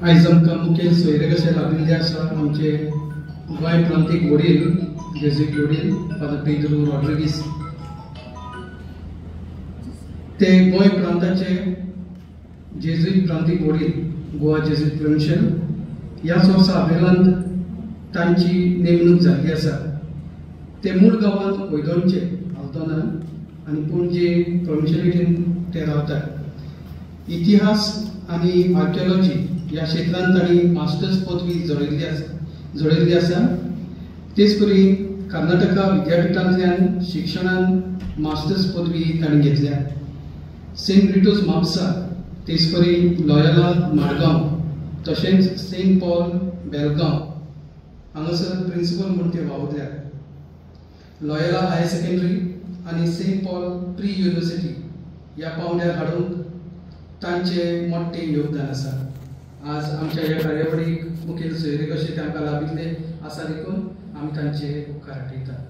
आयज आमकां मुखेल सोयरे कशे लाभिल्ले आसा आमचे गोंय प्रांतीक वडील जेजुईट वडील फादर पेद्रो रॉड्रिगीस। ते गोंय प्रांताचे जेजुईट प्रांतीक वडील गोवा जेजुईट प्रोविन्शियल ह्याच वर्सा अभिरांत तांची नेमणूक जाल्ली आसा। ते मूळ गांवांत वैदोणचे हालतोना आनी पणजे प्रोविन्शियलिटीन ते रावतात। इतिहास आनी आर्किओलॉजी ह्या क्षेत्रांत तांणी मास्टर्स पदवी जोडिल्ली आसा। तेच परी कर्नाटका विद्यापिठांतल्यान शिक्षणांत मास्टर्स पदवी तांणी घेतल्या। सेंट ब्रिटोस म्हापसा तेच परी लॉयोला माडगांव तशेंच सेंट पॉल बेलगांव हांगासर प्रिंसिपल म्हूण ते वावुरल्या। लॉयोला हायर सेकंडरी आनी सेंट पॉल प्री युनिवर्सिटी ह्या पावंड्यार हाडूंक तांचे मोठे योगदान आसा। आज आमच्या ह्या कार्यावळीक मुखेल सोयरे कशे तांकां लाभिल्ले आसा देखून आमी तांचे उपकार आठयतात।